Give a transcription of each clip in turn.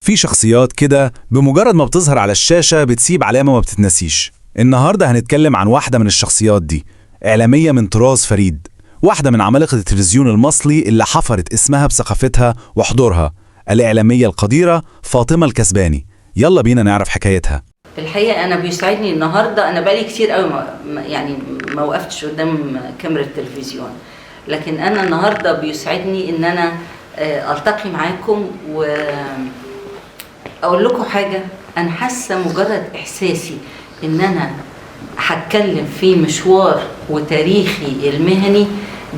في شخصيات كده بمجرد ما بتظهر على الشاشة بتسيب علامة ما بتتنسيش. النهاردة هنتكلم عن واحدة من الشخصيات دي، إعلامية من طراز فريد، واحدة من عمالقة التلفزيون المصري اللي حفرت اسمها بثقافتها وحضورها، الإعلامية القديرة فاطمة الكسباني. يلا بينا نعرف حكايتها. الحقيقة أنا بيسعدني النهاردة، أنا بقالي كتير قوي ما وقفتش قدام كاميرا التلفزيون، لكن أنا النهاردة بيسعدني إن أنا ألتقي معاكم وأقول لكم حاجة. أنا حاسة مجرد إحساسي إن أنا هتكلم في مشوار وتاريخي المهني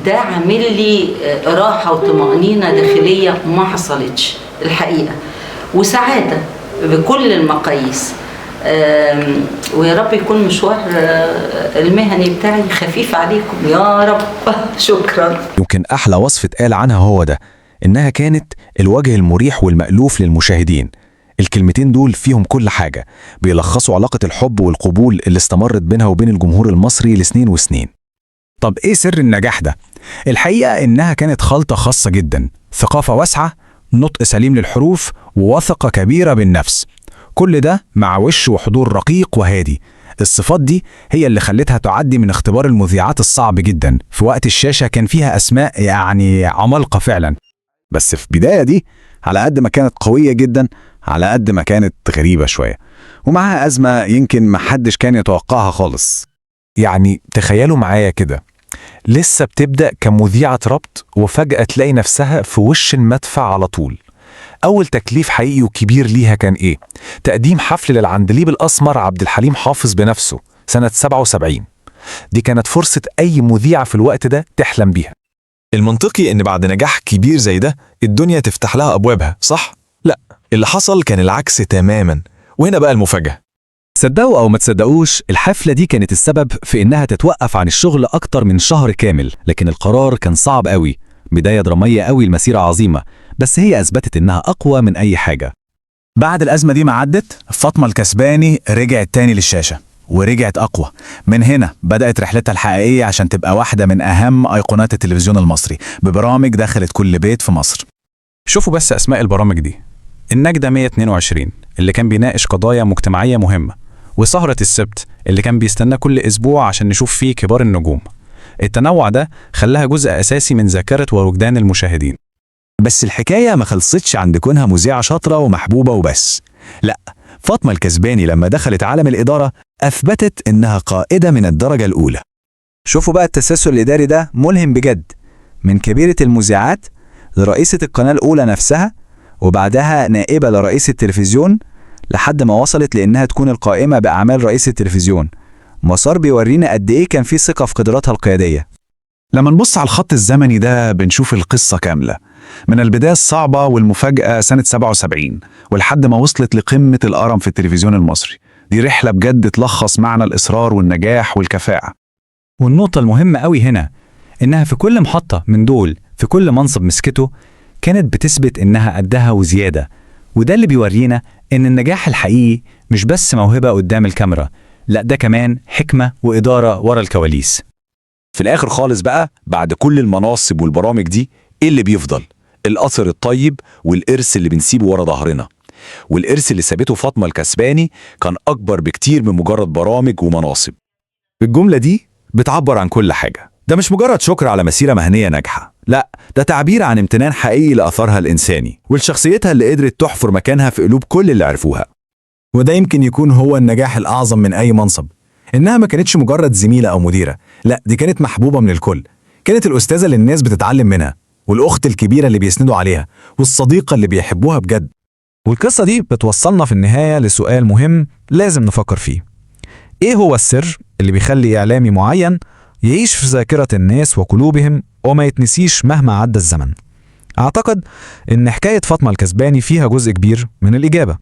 ده عامل لي راحة وطمأنينة داخلية ما حصلتش الحقيقة، وسعادة بكل المقاييس. ويا رب يكون مشوار المهني بتاعي خفيف عليكم يا رب. شكرا. يمكن أحلى وصف اتقال عنها هو ده، إنها كانت الوجه المريح والمألوف للمشاهدين. الكلمتين دول فيهم كل حاجة، بيلخصوا علاقة الحب والقبول اللي استمرت بينها وبين الجمهور المصري لسنين وسنين. طب إيه سر النجاح ده؟ الحقيقة إنها كانت خلطة خاصة جدا، ثقافة واسعة، نطق سليم للحروف، ووثقة كبيرة بالنفس. كل ده مع وش وحضور رقيق وهادي. الصفات دي هي اللي خلتها تعدي من اختبار المذيعات الصعب جدا. في وقت الشاشة كان فيها أسماء يعني عمالقة فعلا، بس في بداية دي على قد ما كانت قوية جدا على قد ما كانت غريبة شوية، ومعها أزمة يمكن محدش كان يتوقعها خالص. يعني تخيلوا معايا كده، لسه بتبدأ كمذيعة ربط وفجأة تلاقي نفسها في وش المدفع على طول. أول تكليف حقيقي وكبير ليها كان إيه؟ تقديم حفل للعندليب الأسمر عبد الحليم حافظ بنفسه سنة 77. دي كانت فرصة أي مذيعة في الوقت ده تحلم بيها. المنطقي إن بعد نجاح كبير زي ده الدنيا تفتح لها أبوابها، صح؟ لا، اللي حصل كان العكس تماما، وهنا بقى المفاجأة. صدقوا أو ما تصدقوش، الحفلة دي كانت السبب في إنها تتوقف عن الشغل أكتر من شهر كامل، لكن القرار كان صعب قوي. بداية درامية قوي، المسيرة عظيمة، بس هي أثبتت إنها أقوى من أي حاجة. بعد الأزمة دي ما عدت، فاطمة الكسباني رجعت تاني للشاشة ورجعت أقوى. من هنا بدأت رحلتها الحقيقية عشان تبقى واحدة من أهم أيقونات التلفزيون المصري، ببرامج دخلت كل بيت في مصر. شوفوا بس أسماء البرامج دي: النجدة 122 اللي كان بيناقش قضايا مجتمعية مهمة، وسهرة السبت اللي كان بيستنى كل أسبوع عشان نشوف فيه كبار النجوم. التنوع ده خلاها جزء أساسي من ذاكرة ووجدان المشاهدين. بس الحكاية ما خلصتش عند كونها مذيعة شاطرة ومحبوبة وبس. لا، فاطمة الكسباني لما دخلت عالم الإدارة أثبتت إنها قائدة من الدرجة الأولى. شوفوا بقى التسلسل الإداري ده ملهم بجد، من كبيرة المذيعات لرئيسة القناة الأولى نفسها، وبعدها نائبة لرئيس التلفزيون، لحد ما وصلت لأنها تكون القائمة بأعمال رئيس التلفزيون. مسار بيورينا قد إيه كان في ثقة في قدراتها القيادية. لما نبص على الخط الزمني ده بنشوف القصة كاملة، من البداية الصعبة والمفاجأة سنة 77 ولحد ما وصلت لقمة الأرم في التلفزيون المصري. دي رحلة بجد تلخص معنى الإصرار والنجاح والكفاءة. والنقطة المهمة قوي هنا إنها في كل محطة من دول، في كل منصب مسكته، كانت بتثبت إنها قدها وزيادة. وده اللي بيورينا إن النجاح الحقيقي مش بس موهبة قدام الكاميرا، لا ده كمان حكمة وإدارة ورا الكواليس. في الآخر خالص بقى، بعد كل المناصب والبرامج دي، إيه اللي بيفضل؟ الأثر الطيب والإرث اللي بنسيبه ورا ظهرنا. والإرث اللي سابته فاطمة الكسباني كان أكبر بكتير من مجرد برامج ومناصب. الجملة دي بتعبر عن كل حاجة. ده مش مجرد شكر على مسيرة مهنية ناجحة، لا، ده تعبير عن امتنان حقيقي لأثرها الإنساني ولشخصيتها اللي قدرت تحفر مكانها في قلوب كل اللي عرفوها. وده يمكن يكون هو النجاح الأعظم من أي منصب، إنها ما كانتش مجرد زميلة أو مديرة، لا دي كانت محبوبة من الكل. كانت الأستاذة اللي الناس بتتعلم منها، والأخت الكبيرة اللي بيسندوا عليها، والصديقة اللي بيحبوها بجد. والقصة دي بتوصلنا في النهاية لسؤال مهم لازم نفكر فيه: إيه هو السر اللي بيخلي إعلامي معين يعيش في ذاكرة الناس وقلوبهم وما يتنسيش مهما عدى الزمن؟ أعتقد إن حكاية فاطمة الكسباني فيها جزء كبير من الإجابة.